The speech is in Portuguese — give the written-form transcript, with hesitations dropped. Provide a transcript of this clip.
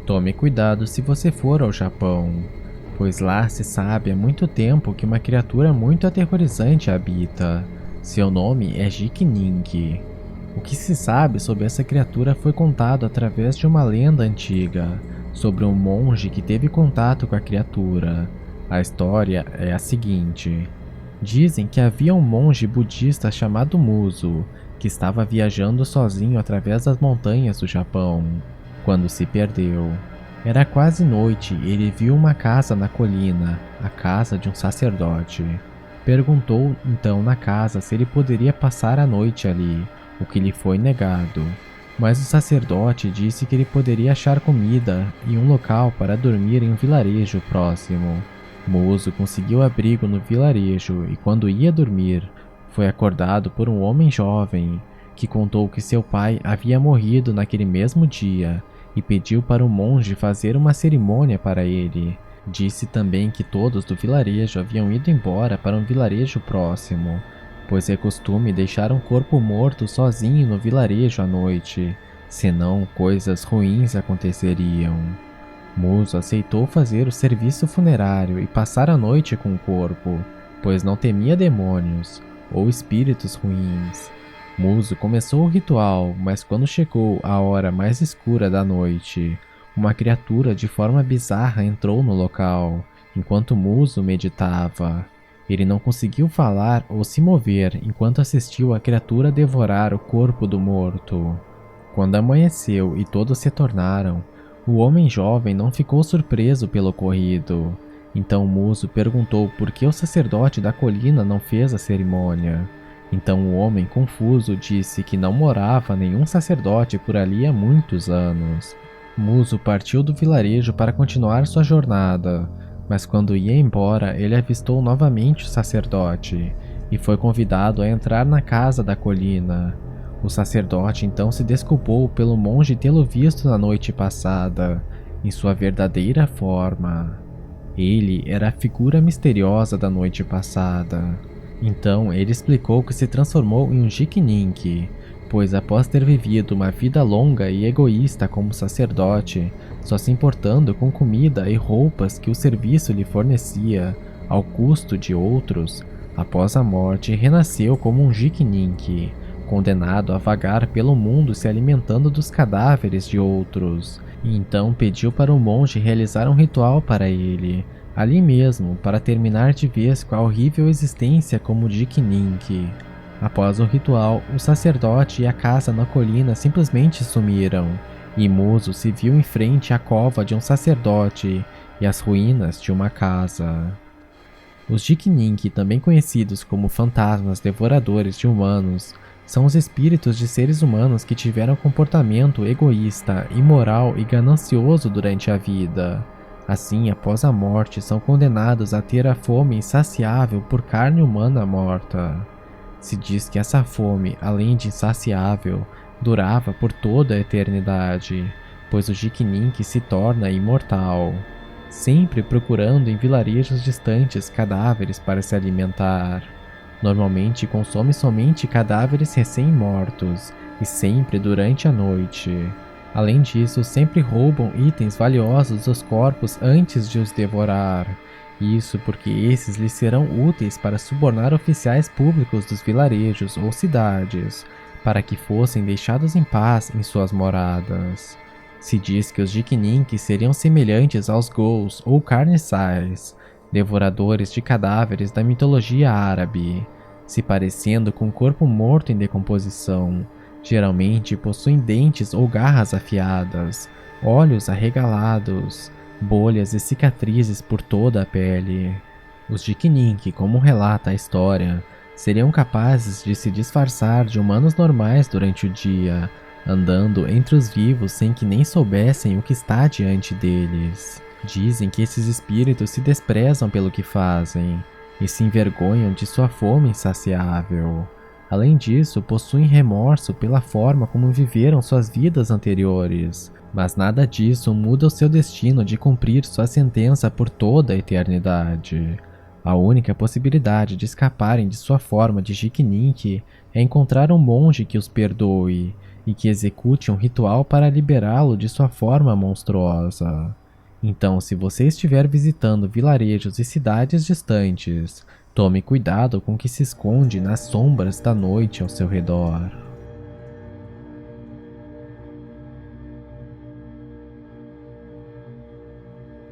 Tome cuidado se você for ao Japão, pois lá se sabe há muito tempo que uma criatura muito aterrorizante habita. Seu nome é Jikinin. O que se sabe sobre essa criatura foi contado através de uma lenda antiga, sobre um monge que teve contato com a criatura. A história é a seguinte: dizem que havia um monge budista chamado Muso, que estava viajando sozinho através das montanhas do Japão, quando se perdeu. Era quase noite e ele viu uma casa na colina, a casa de um sacerdote. Perguntou então na casa se ele poderia passar a noite ali, o que lhe foi negado. Mas o sacerdote disse que ele poderia achar comida e um local para dormir em um vilarejo próximo. Muso conseguiu abrigo no vilarejo e, quando ia dormir, foi acordado por um homem jovem que contou que seu pai havia morrido naquele mesmo dia e pediu para o monge fazer uma cerimônia para ele. Disse também que todos do vilarejo haviam ido embora para um vilarejo próximo, pois é costume deixar um corpo morto sozinho no vilarejo à noite, senão coisas ruins aconteceriam. Muso aceitou fazer o serviço funerário e passar a noite com o corpo, pois não temia demônios ou espíritos ruins. Muso começou o ritual, mas quando chegou a hora mais escura da noite, uma criatura de forma bizarra entrou no local, enquanto Muso meditava. Ele não conseguiu falar ou se mover enquanto assistiu a criatura devorar o corpo do morto. Quando amanheceu e todos se tornaram, o homem jovem não ficou surpreso pelo ocorrido. Então Muso perguntou por que o sacerdote da colina não fez a cerimônia. Então o homem, confuso, disse que não morava nenhum sacerdote por ali há muitos anos. Muso partiu do vilarejo para continuar sua jornada, mas quando ia embora, ele avistou novamente o sacerdote e foi convidado a entrar na casa da colina. O sacerdote então se desculpou pelo monge tê-lo visto na noite passada, em sua verdadeira forma. Ele era a figura misteriosa da noite passada. Então ele explicou que se transformou em um Jikinin, pois após ter vivido uma vida longa e egoísta como sacerdote, só se importando com comida e roupas que o serviço lhe fornecia, ao custo de outros, após a morte renasceu como um Jikinin, condenado a vagar pelo mundo se alimentando dos cadáveres de outros, e então pediu para o monge realizar um ritual para ele, ali mesmo, para terminar de vez com a horrível existência como Jikinin. Após o ritual, o sacerdote e a casa na colina simplesmente sumiram, e Muso se viu em frente à cova de um sacerdote e às ruínas de uma casa. Os Jikinin, também conhecidos como fantasmas devoradores de humanos, são os espíritos de seres humanos que tiveram comportamento egoísta, imoral e ganancioso durante a vida. Assim, após a morte, são condenados a ter a fome insaciável por carne humana morta. Se diz que essa fome, além de insaciável, durava por toda a eternidade, pois o Jikinin se torna imortal, sempre procurando em vilarejos distantes cadáveres para se alimentar. Normalmente consome somente cadáveres recém-mortos e sempre durante a noite. Além disso, sempre roubam itens valiosos dos corpos antes de os devorar. Isso porque esses lhes serão úteis para subornar oficiais públicos dos vilarejos ou cidades, para que fossem deixados em paz em suas moradas. Se diz que os Jikinin seriam semelhantes aos ghouls ou carniçais, devoradores de cadáveres da mitologia árabe, se parecendo com um corpo morto em decomposição. Geralmente possuem dentes ou garras afiadas, olhos arregalados, bolhas e cicatrizes por toda a pele. Os Jikinin, como relata a história, seriam capazes de se disfarçar de humanos normais durante o dia, andando entre os vivos sem que nem soubessem o que está diante deles. Dizem que esses espíritos se desprezam pelo que fazem e se envergonham de sua fome insaciável. Além disso, possuem remorso pela forma como viveram suas vidas anteriores, mas nada disso muda o seu destino de cumprir sua sentença por toda a eternidade. A única possibilidade de escaparem de sua forma de Jikinin é encontrar um monge que os perdoe, e que execute um ritual para liberá-lo de sua forma monstruosa. Então, se você estiver visitando vilarejos e cidades distantes, tome cuidado com o que se esconde nas sombras da noite ao seu redor.